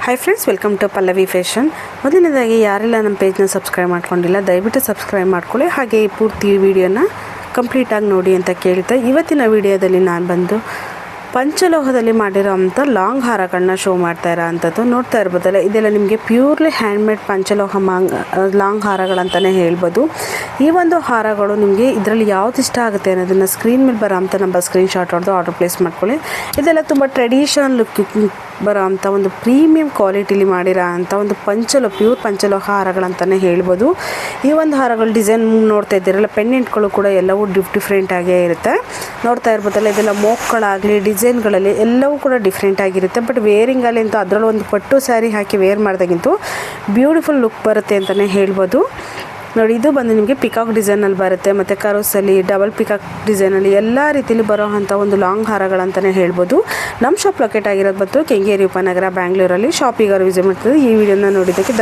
Hi friends, welcome to Pallavi fashion. ಮೊದಲನೇದಾಗಿ ಯಾರೆಲ್ಲ ನಮ್ಮ ಪೇಜ್ನ ಸಬ್ಸ್ಕ್ರೈಬ್ ಮಾಡ್ಕೊಂಡಿಲ್ಲ ದಯವಿಟ್ಟು ಸಬ್ಸ್ಕ್ರೈಬ್ ಮಾಡ್ಕೊಳ್ಳಿ. ಹಾಗೆ ಈ ಪೂರ್ತಿ ವಿಡಿಯೋನ ಕಂಪ್ಲೀಟಾಗಿ ನೋಡಿ ಅಂತ ಕೇಳ್ತಾ ಇವತ್ತಿನ ವಿಡಿಯೋದಲ್ಲಿ ನಾನು ಬಂದು ಪಂಚಲೋಹದಲ್ಲಿ ಮಾಡಿರೋ ಅಂಥ ಲಾಂಗ್ ಹಾರಗಳನ್ನ ಶೋ ಮಾಡ್ತಾ ಇರೋ ಅಂಥದ್ದು ನೋಡ್ತಾ ಇರ್ಬೋದಲ್ಲ. ಇದೆಲ್ಲ ನಿಮಗೆ ಪ್ಯೂರ್ಲಿ ಹ್ಯಾಂಡ್ಮೇಡ್ ಪಂಚಲೋಹ ಲಾಂಗ್ ಹಾರಗಳಂತಲೇ ಹೇಳ್ಬೋದು. ಈ ಒಂದು ಹಾರಗಳು ನಿಮಗೆ ಇದರಲ್ಲಿ ಯಾವ್ದು ಇಷ್ಟ ಆಗುತ್ತೆ ಅನ್ನೋದನ್ನು ಸ್ಕ್ರೀನ್ ಮೇಲೆ ಬರೋ ಅಂಥ ನಂಬರ್ ಸ್ಕ್ರೀನ್ಶಾಟ್ ಹೊಡೆದು ಆರ್ಡರ್ ಪ್ಲೇಸ್ ಮಾಡ್ಕೊಳ್ಳಿ. ಇದೆಲ್ಲ ತುಂಬ ಟ್ರೆಡಿಷನಲ್ ಲುಕ್ ಬರೋ ಅಂಥ ಒಂದು ಪ್ರೀಮಿಯಂ ಕ್ವಾಲಿಟಿಲಿ ಮಾಡಿರೋ ಅಂಥ ಒಂದು ಪ್ಯೂರ್ ಪಂಚಲೋಹ ಹಾರಗಳಂತಲೇ ಹೇಳ್ಬೋದು. ಈ ಒಂದು ಹಾರಗಳು ಡಿಸೈನ್ ನೋಡ್ತಾ ಇದ್ದೀರಲ್ಲ, ಪೆಂಡೆಂಟ್ಗಳು ಕೂಡ ಎಲ್ಲವೂ ಡಿಫ್ರೆಂಟಾಗೇ ಇರುತ್ತೆ. ನೋಡ್ತಾ ಇರ್ಬೋದಲ್ಲ, ಇದೆಲ್ಲ ಮೋಕ್ಗಳಾಗಲಿ ಡಿಸೈನ್ಗಳಲ್ಲಿ ಎಲ್ಲವೂ ಕೂಡ ಡಿಫ್ರೆಂಟ್ ಆಗಿರುತ್ತೆ. ಬಟ್ ವೇರಿಂಗಲ್ಲಿ ಅಂತೂ ಅದರಲ್ಲೂ ಒಂದು ಪಟ್ಟು ಸ್ಯಾರಿ ಹಾಕಿ ವೇರ್ ಮಾಡಿದಾಗಿಂತೂ ಬ್ಯೂಟಿಫುಲ್ ಲುಕ್ ಬರುತ್ತೆ ಅಂತಲೇ ಹೇಳ್ಬೋದು. ನೋಡಿ, ಇದು ಬಂದು ನಿಮಗೆ ಪಿಕಾಕ್ ಡಿಸೈನಲ್ಲಿ ಬರುತ್ತೆ, ಮತ್ತು ಕರೋಸಲ್ಲಿ ಡಬಲ್ ಪಿಕಾಕ್ ಡಿಸೈನಲ್ಲಿ ಎಲ್ಲ ರೀತಿಯಲ್ಲಿ ಬರೋ ಅಂಥ ಒಂದು ಲಾಂಗ್ ಹಾರಗಳಂತಲೇ ಹೇಳ್ಬೋದು. ನಮ್ಮ ಶಾಪ್ ಲೊಕೇಟ್ ಆಗಿರೋದು ಬಂದು ಕೆಂಗೇರಿ ಉಪನಗರ, ಬ್ಯಾಂಗ್ಳೂರಲ್ಲಿ. ಶಾಪಿಗಾರು ವಿಸಿಟ್ ಮಾಡ್ತಿದ್ದು ಈ ವಿಡಿಯೋನ ನೋಡಿದ್ದಕ್ಕೆ